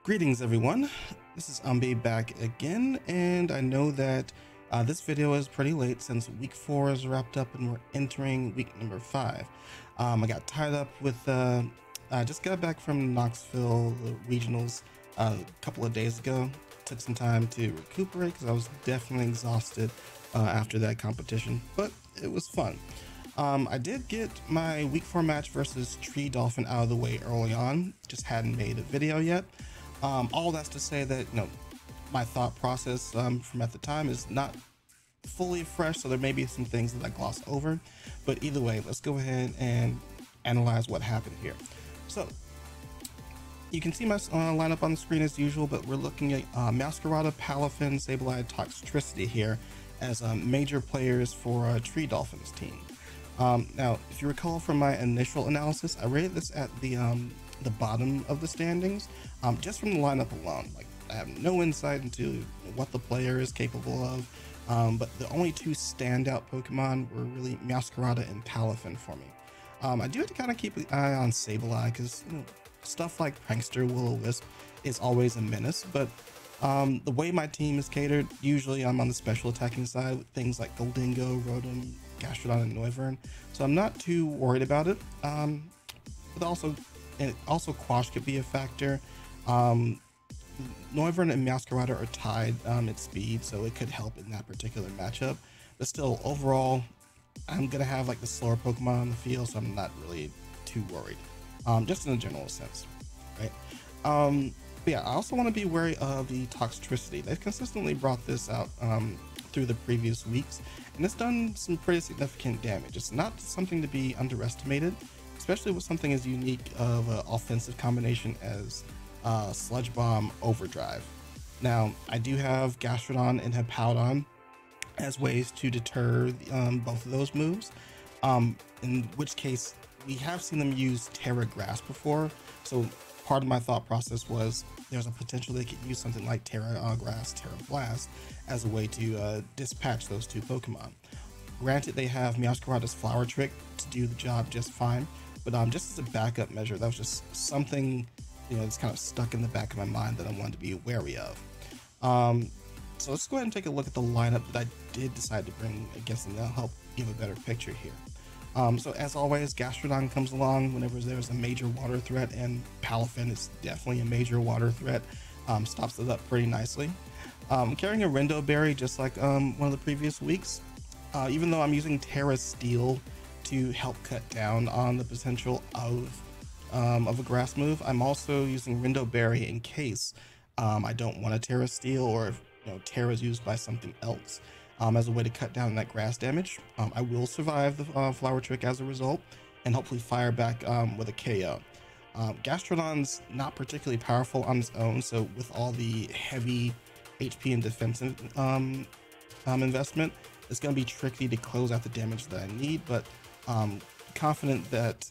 Greetings everyone, this is Umby back again, and I know that this video is pretty late since week 4 is wrapped up and we're entering week number 5. I got tied up with, I just got back from Knoxville Regionals a couple of days ago. Took some time to recuperate because I was definitely exhausted after that competition, but it was fun. I did get my week 4 match versus TreeDolphin out of the way early on, just hadn't made a video yet. All that's to say that, my thought process from at the time is not fully fresh, so there may be some things that I glossed over, but either way, let's go ahead and analyze what happened here. So you can see my lineup on the screen as usual, but we're looking at Parading Palafins, Sableye, Toxtricity here as major players for TreeDolphin's team. Now, if you recall from my initial analysis, I rated this at the bottom of the standings, just from the lineup alone. Like, I have no insight into what the player is capable of, but the only two standout Pokemon were really Meowscarada and Palafin for me. I do have to kind of keep an eye on Sableye because stuff like Prankster, Will-O-Wisp is always a menace, but the way my team is catered, usually I'm on the special attacking side with things like Goldingo, Rotom, Gastrodon, and Noivern, so I'm not too worried about it. But also Quash could be a factor. Noivern and Meowscarada are tied at speed, so it could help in that particular matchup. But still, overall, I'm gonna have like the slower Pokemon on the field, so I'm not really too worried. Just in a general sense, right? But yeah, I also want to be wary of the Toxtricity. They've consistently brought this out through the previous weeks, and it's done some pretty significant damage. It's not something to be underestimated, especially with something as unique of an offensive combination as Sludge Bomb Overdrive. Now, I do have Gastrodon and Hippowdon as ways to deter both of those moves, in which case we have seen them use Terra Grass before, so part of my thought process was there's a potential they could use something like Terra Grass, Terra Blast as a way to dispatch those two Pokemon. Granted, they have Meowscarada's Flower Trick to do the job just fine, but just as a backup measure, that was just something that's kind of stuck in the back of my mind that I wanted to be wary of. So let's go ahead and take a look at the lineup that I did decide to bring against them. That'll help give a better picture here. So as always, Gastrodon comes along whenever there's a major water threat, and Palafin is definitely a major water threat. Stops it up pretty nicely. Carrying a Rindo Berry just like one of the previous weeks, even though I'm using Terra Steel to help cut down on the potential of a grass move, I'm also using Rindo Berry in case I don't want a Terra Steel, or if Terra is used by something else as a way to cut down that grass damage. I will survive the Flower Trick as a result, and hopefully fire back with a KO. Gastrodon's not particularly powerful on its own, so with all the heavy HP and defensive investment, it's going to be tricky to close out the damage that I need, but confident that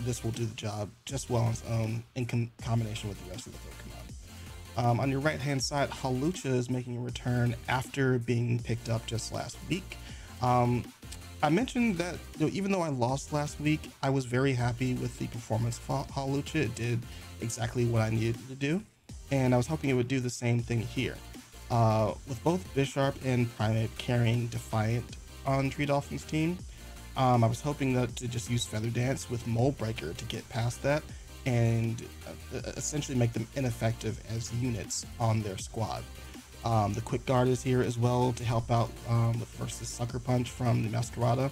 this will do the job just well on its own in combination with the rest of the Pokemon. On your right hand side, Hawlucha is making a return after being picked up just last week. I mentioned that even though I lost last week, I was very happy with the performance of Hawlucha. It did exactly what I needed to do, and I was hoping it would do the same thing here. With both Bisharp and Primate carrying Defiant on TreeDolphin's team, I was hoping to just use Feather Dance with Mold Breaker to get past that and essentially make them ineffective as units on their squad. The Quick Guard is here as well to help out versus Sucker Punch from the Meowscarada.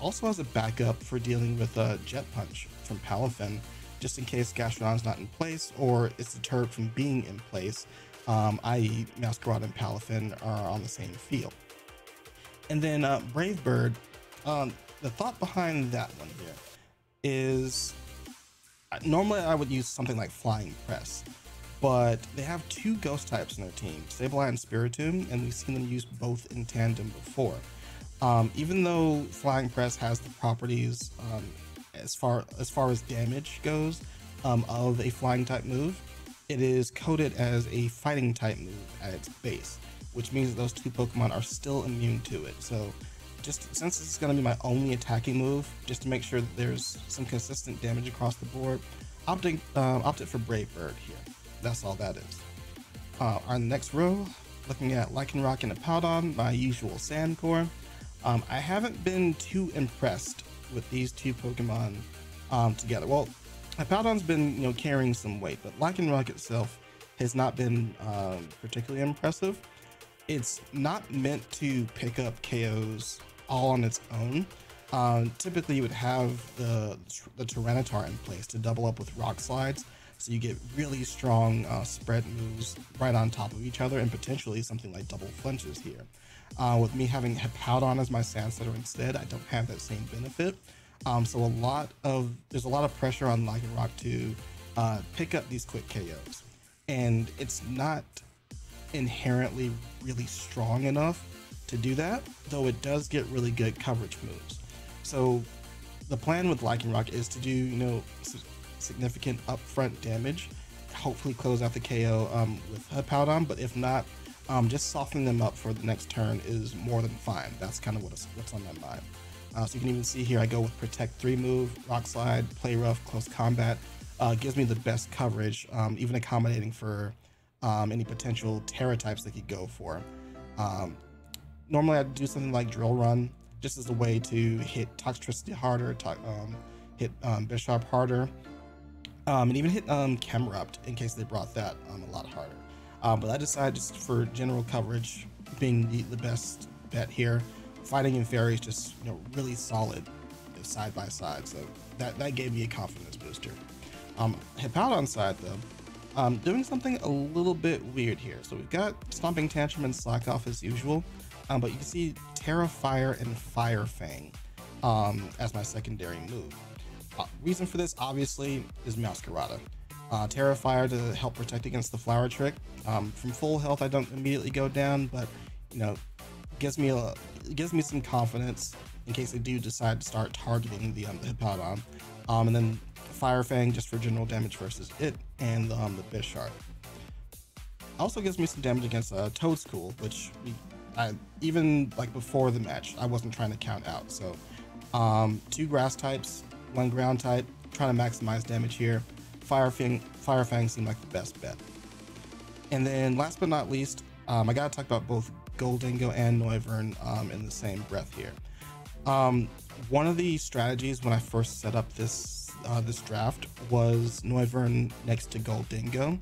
Also as a backup for dealing with Jet Punch from Palafin, just in case Gastrodon's not in place or it's deterred from being in place, i.e. Meowscarada and Palafin are on the same field. And then Brave Bird, the thought behind that one here is normally I would use something like Flying Press, but they have two ghost types in their team, Sableye and Spiritomb, and we've seen them use both in tandem before. Even though Flying Press has the properties as far as damage goes of a flying type move, it is coded as a fighting type move at its base, which means that those two Pokemon are still immune to it. So just since this is going to be my only attacking move, just to make sure that there's some consistent damage across the board, opted for Brave Bird here. that's all that is. Our next row, looking at Lycanroc and Hippowdon, my usual Sandcore. I haven't been too impressed with these two Pokemon together. Well, Hippowdon's been carrying some weight, but Lycanroc itself has not been particularly impressive. It's not meant to pick up KOs all on its own. Typically you would have the Tyranitar in place to double up with Rock Slides, so you get really strong spread moves right on top of each other, and potentially something like double flinches here. With me having Hippowdon as my Sandsetter instead, I don't have that same benefit. So there's a lot of pressure on Lycanroc to pick up these quick KOs, and it's not inherently really strong enough to do that, though it does get really good coverage moves. So the plan with Lycanroc is to do significant upfront damage, hopefully close out the KO with Hippowdon, but if not, just softening them up for the next turn is more than fine. That's kind of what's on my mind. So you can even see here I go with Protect 3 move, Rock Slide, Play Rough, Close Combat. Gives me the best coverage, even accommodating for any potential Terra types they could go for. Normally I'd do something like Drill Run, just as a way to hit Toxtricity harder, hit Bisharp harder, and even hit Camerupt in case they brought that a lot harder. But I decided just for general coverage, being the best bet here, Fighting and Fairy is just really solid side by side, so that gave me a confidence booster. Hippowdon's side though, doing something a little bit weird here. So we've got Stomping Tantrum and Slack Off as usual, but you can see Terra Fire and Fire Fang as my secondary move. Reason for this obviously is Meowscarada. Terra Fire to help protect against the Flower Trick. From full health I don't immediately go down, but gives me some confidence in case they do decide to start targeting the Hippowdon. And then Fire Fang just for general damage versus it, and the Bisharp. Also gives me some damage against Toedscool, which even like before the match I wasn't trying to count out. So 2 grass types, 1 ground type, trying to maximize damage here. Fire Fang seemed like the best bet. And then last but not least, I gotta talk about both Goldingo and Noivern in the same breath here. One of the strategies when I first set up this draft was Noivern next to Goldingo.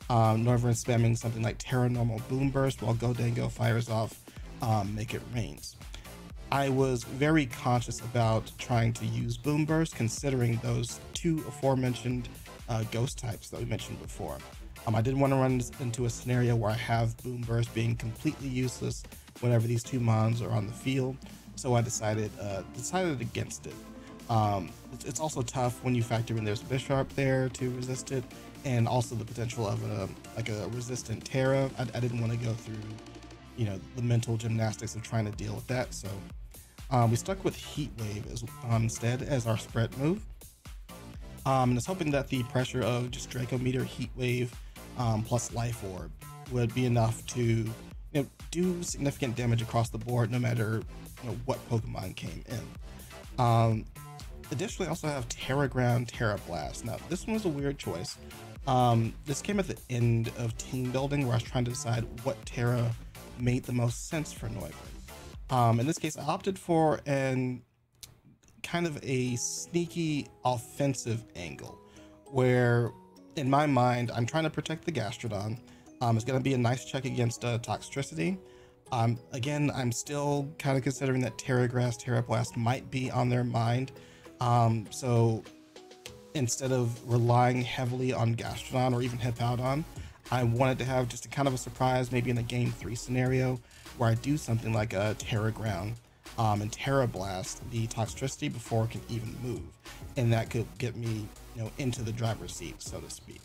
Noivern spamming something like Terra Normal Boom Burst while Goldingo fires off Make It Rains. I was very conscious about trying to use Boom Burst considering those 2 aforementioned ghost types that we mentioned before. I didn't want to run into a scenario where I have Boom Burst being completely useless whenever these 2 mons are on the field, so I decided against it. It's also tough when you factor in there's Bisharp there to resist it, and also the potential of a resistant Terra. I didn't want to go through the mental gymnastics of trying to deal with that, so we stuck with Heat Wave instead as our spread move. And it's hoping that the pressure of just Draco Meteor, Heat Wave, plus Life Orb would be enough to do significant damage across the board, no matter what Pokemon came in. Additionally, I also have Terra Ground, Terra Blast. Now, this one was a weird choice. This came at the end of team building where I was trying to decide what Terra made the most sense for Noivern. In this case, I opted for kind of a sneaky offensive angle where, in my mind, I'm trying to protect the Gastrodon. It's going to be a nice check against Toxtricity. Again, I'm still kind of considering that Terra Grass, Terra Blast might be on their mind. So instead of relying heavily on Gastrodon or even Hippowdon, I wanted to have just a kind of a surprise, maybe in a game 3 scenario where I do something like a Terra Ground and Terra Blast the Toxtricity before it can even move, and that could get me into the driver's seat, so to speak.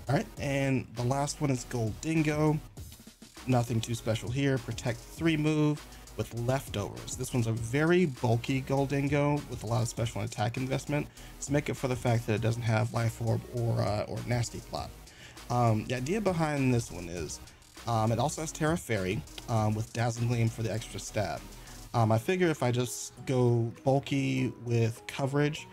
All right, and the last one is Goldingo. Nothing too special here. Protect 3 move with Leftovers. This one's a very bulky Goldingo with a lot of special attack investment to make up for the fact that it doesn't have Life Orb or Nasty Plot. The idea behind this one is it also has Terra Fairy with Dazzling Gleam for the extra stab. I figure if I just go bulky with coverage,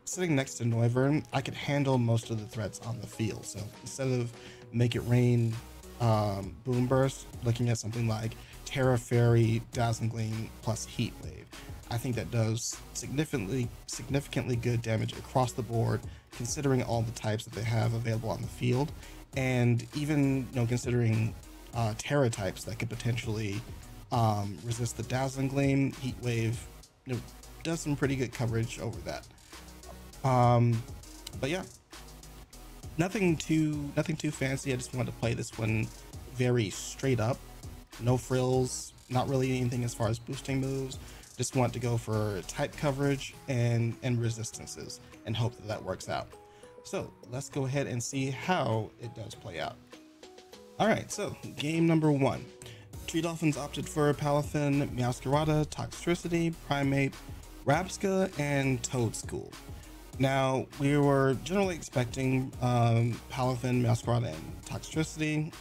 Sitting next to Noivern, I could handle most of the threats on the field. So instead of Make It Rain, Boom Burst, looking at something like Terra Fairy, Dazzling Gleam plus Heat Wave, I think that does significantly good damage across the board, considering all the types that they have available on the field, and even considering Terra types that could potentially resist the Dazzling Gleam. Heat Wave does some pretty good coverage over that. But yeah, nothing too fancy. I just wanted to play this one very straight up, no frills, not really anything as far as boosting moves. Just want to go for type coverage and resistances and hope that works out. So let's go ahead and see how it does play out. All right, so game number 1. TreeDolphins opted for Palafin, Meowscarada, Toxtricity, Primate, Rabsca, and Toadschool. Now, we were generally expecting Palafin, Meowscarada, and Toxtricity.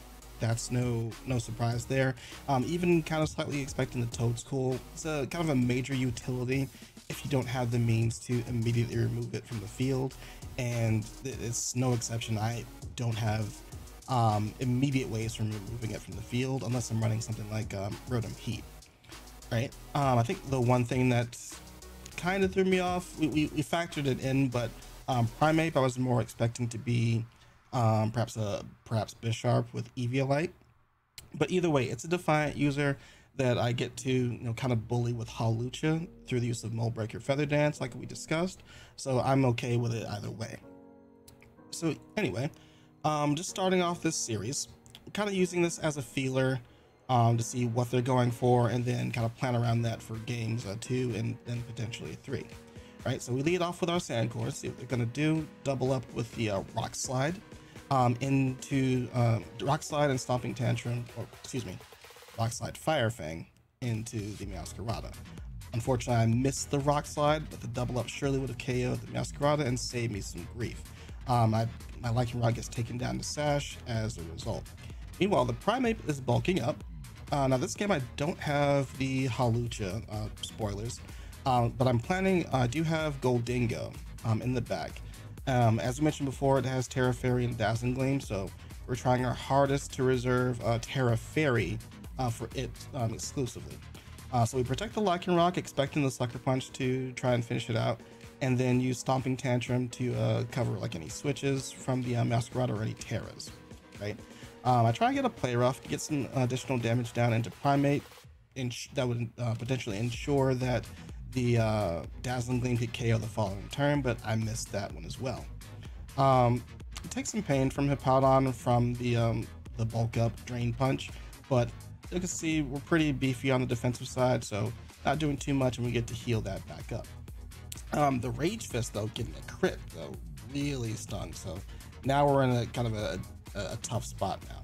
That's no surprise there. Even kind of slightly expecting the Toadschool. It's a kind of a major utility if you don't have the means to immediately remove it from the field, and it's no exception. I don't have immediate ways from removing it from the field unless I'm running something like Rotom Heat. Right? I think the one thing that kind of threw me off, we factored it in, but Primate I was more expecting to be perhaps Bisharp with Eviolite. But either way, it's a Defiant user that I get to kind of bully with Hawlucha through the use of Mold Breaker Feather Dance like we discussed, so I'm okay with it either way. So anyway, just starting off this series, kind of using this as a feeler to see what they're going for, and then kind of plan around that for games 2 and then potentially 3. Right, so we lead off with our Sandcore, see what they're going to do. Double up with the Rock Slide into Rock Slide and Stomping Tantrum, or excuse me, Rock Slide Fire Fang into the Meowscarada. Unfortunately, I missed the Rock Slide, but the double up surely would have KO'd the Meowscarada and saved me some grief. My Lycan Rod gets taken down to Sash as a result. Meanwhile, the Primate is bulking up. Now this game I don't have the Hawlucha spoilers, but I'm planning, I do have Goldingo in the bag. As we mentioned before, it has Terra Fairy and Dazzling Gleam, so we're trying our hardest to reserve Terra Fairy for it exclusively. So we protect the Lycan Rock, expecting the Sucker Punch to try and finish it out, and then use Stomping Tantrum to cover like any switches from the Meowscarada or any Terras, right? I try and get a Play Rough to get some additional damage down into Primate, that would potentially ensure that the Dazzling Gleam could KO the following turn, but I missed that one as well. Take some pain from Hippowdon from the bulk up Drain Punch, but you can see we're pretty beefy on the defensive side, so not doing too much, and we get to heal that back up. The Rage Fist though, getting a crit though, really stung, so now we're in a kind of a tough spot now.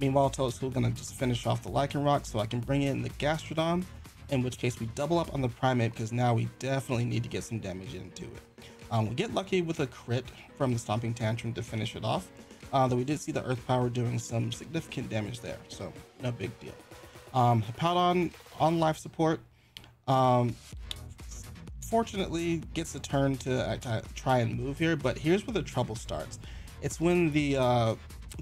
Meanwhile, Toadschool gonna just finish off the Lycan Rock so I can bring in the Gastrodon, in which case we double up on the Primate because now we definitely need to get some damage into it. We get lucky with a crit from the Stomping Tantrum to finish it off, though we did see the Earth Power doing some significant damage there, so no big deal. Hippowdon on life support, fortunately gets a turn to try and move here, but here's where the trouble starts. It's when the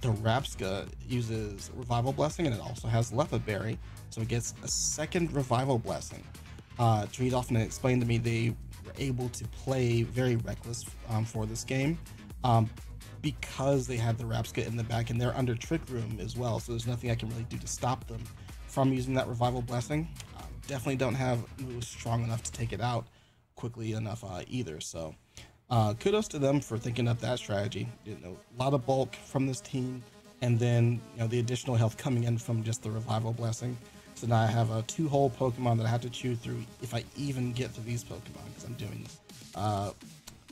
Rabsca uses Revival Blessing, and it also has Lepa Berry, so it gets a second Revival Blessing. TreeDolphin explained to me they were able to play very reckless for this game because they have the Rabsca in the back, and they're under Trick Room as well, so there's nothing I can really do to stop them from using that Revival Blessing. Definitely don't have moves strong enough to take it out quickly enough either, so kudos to them for thinking up that strategy. A lot of bulk from this team, and then the additional health coming in from just the Revival Blessing. So now I have 2 whole Pokemon that I have to chew through if I even get to these Pokemon, because I'm doing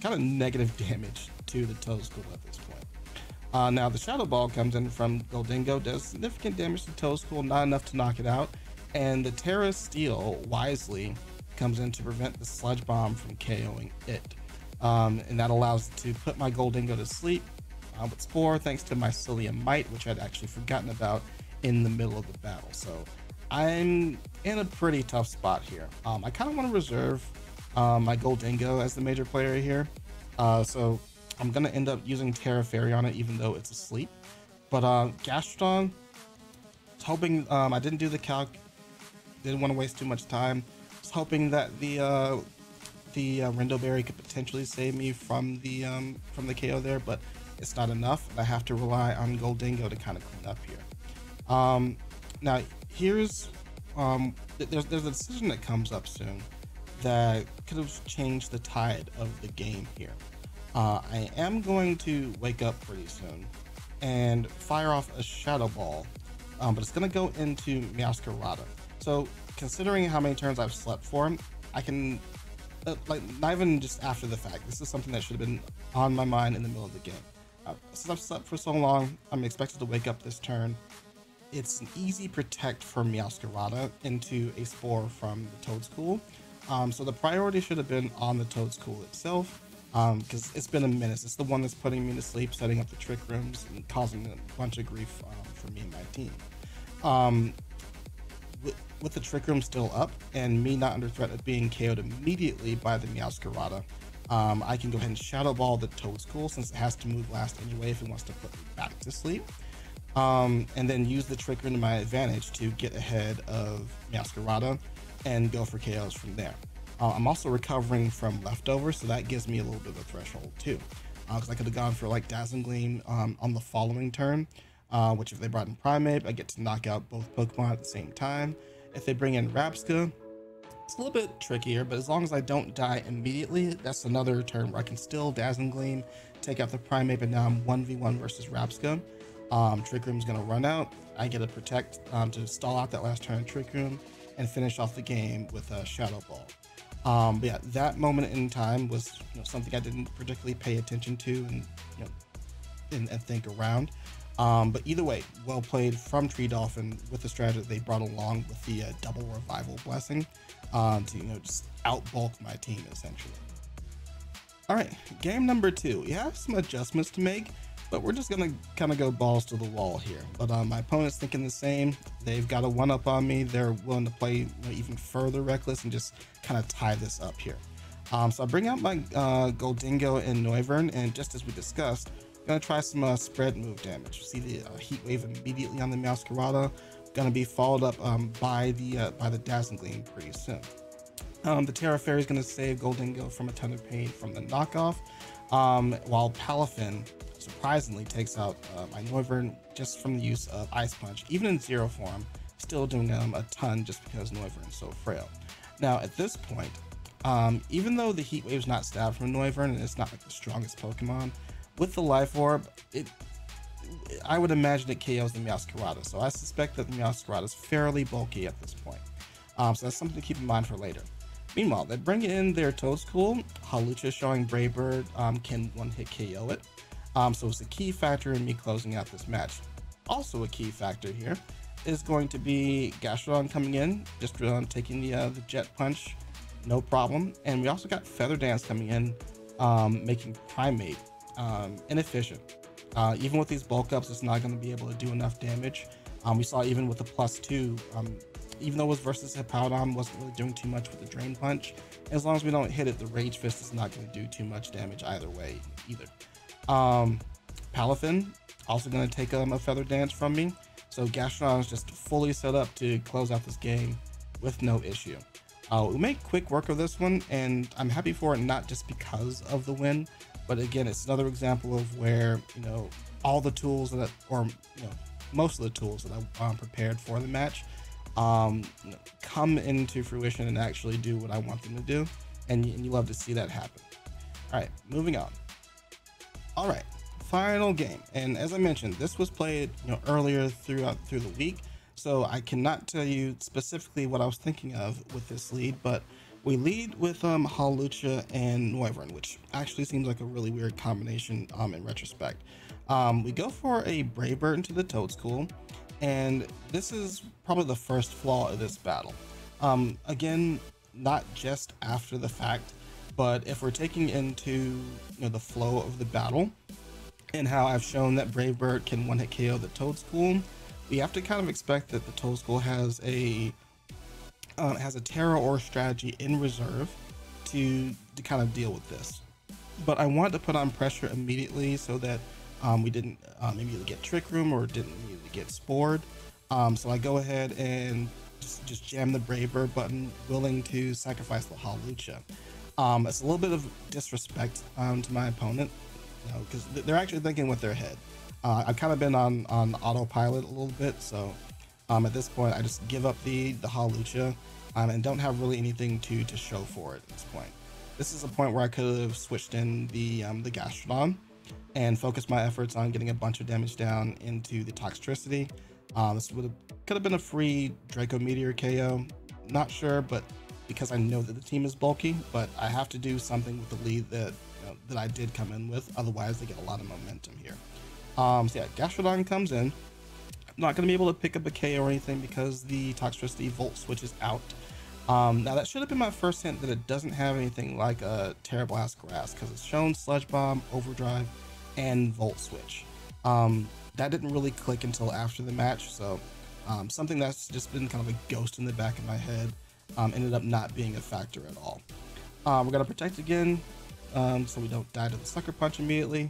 kind of negative damage to the Toadschool at this point. Now the Shadow Ball comes in from Goldingo, does significant damage to Toadschool, not enough to knock it out, and the Terra Steel wisely comes in to prevent the Sludge Bomb from KOing it. And that allows to put my Goldingo to sleep with Spore, thanks to my Mycelium Might, which I'd actually forgotten about in the middle of the battle. So I'm in a pretty tough spot here. I kind of want to reserve my Goldingo as the major player here. So I'm gonna end up using Terra Fairy on it, even though it's asleep. But Gastrodon, was hoping I didn't do the calc, didn't want to waste too much time. Was hoping that the Rindoberry could potentially save me from the KO there, but it's not enough. I have to rely on Goldingo to kind of clean up here. Now here's there's a decision that comes up soon that could have changed the tide of the game here. I am going to wake up pretty soon and fire off a Shadow Ball, but it's going to go into Meowscarada. So considering how many turns I've slept for, I can, like, not even just after the fact, this is something that should have been on my mind in the middle of the game. Since I've slept for so long, I'm expected to wake up this turn. It's an easy protect for Meowscarada into a Spore from the Toedscool. So the priority should have been on the Toedscool itself, because it's been a menace. It's the one that's putting me to sleep, setting up the trick rooms, and causing a bunch of grief for me and my team. With the trick room still up and me not under threat of being KO'd immediately by the Meowscarada, I can go ahead and Shadow Ball the Toedscool, since it has to move last anyway if it wants to put me back to sleep. And then use the trick room to my advantage to get ahead of Meowscarada and go for KOs from there. I'm also recovering from leftovers, so that gives me a little bit of a threshold too, because I could have gone for like Dazzling Gleam on the following turn, which if they brought in Primeape, I get to knock out both Pokemon at the same time. If they bring in Rapska, it's a little bit trickier, but as long as I don't die immediately, that's another turn where I can still Dazzling Gleam, take out the Primeape, and now I'm 1v1 versus Rapska. Trick Room's gonna run out. I get a Protect to stall out that last turn of Trick Room and finish off the game with a Shadow Ball. But yeah, that moment in time was, something I didn't particularly pay attention to and and think around. But either way, well played from TreeDolphin with the strategy that they brought along with the double revival blessing to just outbulk my team essentially. All right, game number 2. We have some adjustments to make, but we're just gonna kind of go balls to the wall here. But my opponent's thinking the same. They've got a 1-up on me. They're willing to play even further reckless and just kind of tie this up here. So I bring out my Goldingo and Noivern, and just as we discussed, I'm gonna try some spread move damage. See the Heat Wave immediately on the Meowscarada, gonna be followed up by the Dazzling Gleam pretty soon. The Terra Fairy is gonna save Goldingo from a ton of pain from the knockoff, while Palafin surprisingly takes out my Noivern just from the use of Ice Punch. Even in zero form, still doing a ton just because Noivern is so frail. Now at this point, even though the Heat Wave's not stabbed from Noivern and it's not like the strongest Pokemon, with the Life Orb, I would imagine it KOs the Meowscarada. So I suspect that the Meowscarada is fairly bulky at this point. So that's something to keep in mind for later. Meanwhile, they bring in their Toedscool. Hawlucha showing Brave Bird can one-hit KO it. So it's a key factor in me closing out this match. Also a key factor here is going to be Gastrodon coming in, just taking the Jet Punch, no problem. And we also got Feather Dance coming in, making Primeape inefficient. Even with these bulk ups, it's not going to be able to do enough damage. We saw even with the +2, even though it was versus Hippowdon, wasn't really doing too much with the Drain Punch. As long as we don't hit it, the Rage Fist is not going to do too much damage either way either. Palafin also going to take a Feather Dance from me, so Gastrodon is just fully set up to close out this game with no issue. We make quick work of this one, and I'm happy for it, not just because of the win, but again, it's another example of where all the tools that, or most of the tools that I prepared for the match come into fruition and actually do what I want them to do, and you love to see that happen. All right, moving on. All right, final game, and as I mentioned, this was played earlier through the week, so I cannot tell you specifically what I was thinking of with this lead, but we lead with Hawlucha and Noivern, which actually seems like a really weird combination in retrospect. We go for a Brave Bird into the Toedscool, and this is probably the first flaw of this battle. Again, not just after the fact, but if we're taking into the flow of the battle and how I've shown that Brave Bird can one-hit KO the Toedscool, we have to kind of expect that the Toedscool has a Terra or strategy in reserve to kind of deal with this. But I wanted to put on pressure immediately so that we didn't immediately get Trick Room or didn't immediately get Spored. So I go ahead and just jam the Brave Bird button, willing to sacrifice the Hawlucha. It's a little bit of disrespect to my opponent, because they're actually thinking with their head. I've kind of been on autopilot a little bit, so at this point I just give up the Hawlucha and don't have really anything to show for it at this point. This is a point where I could have switched in the Gastrodon and focused my efforts on getting a bunch of damage down into the Toxtricity. This could have been a free Draco Meteor KO. Not sure, but because I know that the team is bulky, but I have to do something with the lead that that I did come in with. Otherwise, they get a lot of momentum here. So yeah, Gastrodon comes in. I'm not going to be able to pick up a KO or anything because the Toxtricity Volt Switch is out. Now that should have been my first hint that it doesn't have anything like a Terra Blast Grass, because it's shown Sludge Bomb, Overdrive, and Volt Switch. That didn't really click until after the match, so something that's just been kind of a ghost in the back of my head ended up not being a factor at all. We're going to protect again so we don't die to the Sucker Punch immediately.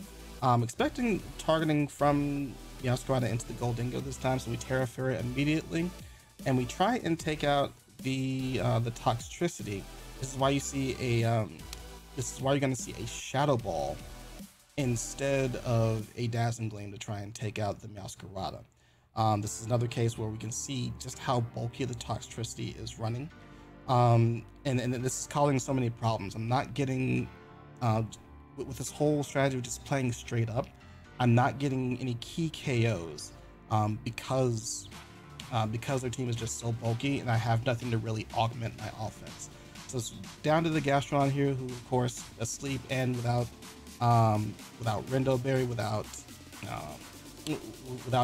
Expecting targeting from Meowscarada into the Goldingo this time, so we Terra Fairy immediately, and we try and take out the Toxtricity. This is why you see a this is why you're going to see a Shadow Ball instead of a Dazzling Gleam to try and take out the Meowscarada. This is another case where we can see just how bulky the Toxtricity is running, and this is causing so many problems. I'm not getting with this whole strategy of just playing straight up, I'm not getting any key KOs because their team is just so bulky and I have nothing to really augment my offense. So it's down to the Gastrodon here, who of course asleep and without Rindo Berry, without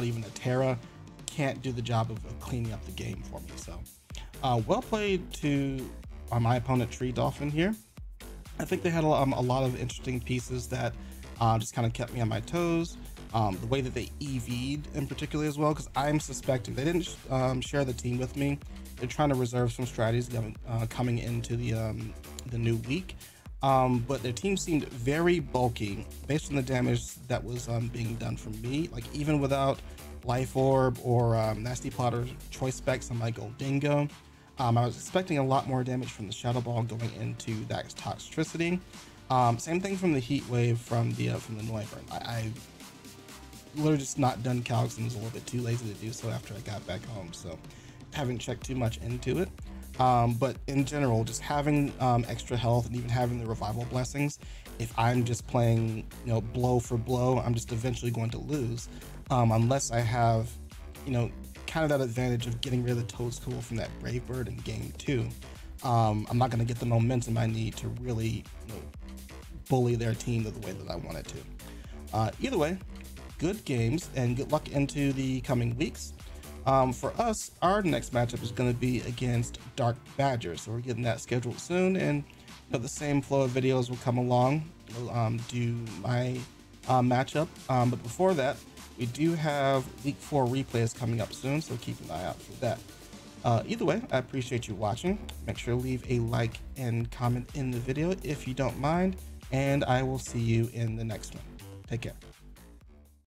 even a Terra, can't do the job of cleaning up the game for me. So well played to my opponent TreeDolphin here. I think they had a lot of interesting pieces that just kind of kept me on my toes. The way that they EV'd in particular as well, because I'm suspecting they didn't share the team with me. They're trying to reserve some strategies coming into the new week. But their team seemed very bulky based on the damage that was being done from me. Like even without Life Orb or Nasty Plotter Choice Specs on my Goldingo, I was expecting a lot more damage from the Shadow Ball going into that Toxtricity. Same thing from the Heat Wave from the Noivern. I literally just not done calcs and was a little bit too lazy to do so after I got back home, so haven't checked too much into it. But in general, just having extra health and even having the revival blessings, if I'm just playing blow for blow, I'm just eventually going to lose unless I have kind of that advantage of getting rid of the Toedscool from that Brave Bird in game 2. I'm not going to get the momentum I need to really bully their team the way that I want it to. Either way, good games and good luck into the coming weeks. For us, our next matchup is going to be against Dark Badger, so we're getting that scheduled soon, and the same flow of videos will come along. We'll do my matchup, but before that, we do have Week 4 replays coming up soon, so keep an eye out for that. Either way, I appreciate you watching. Make sure to leave a like and comment in the video if you don't mind, and I will see you in the next one. Take care.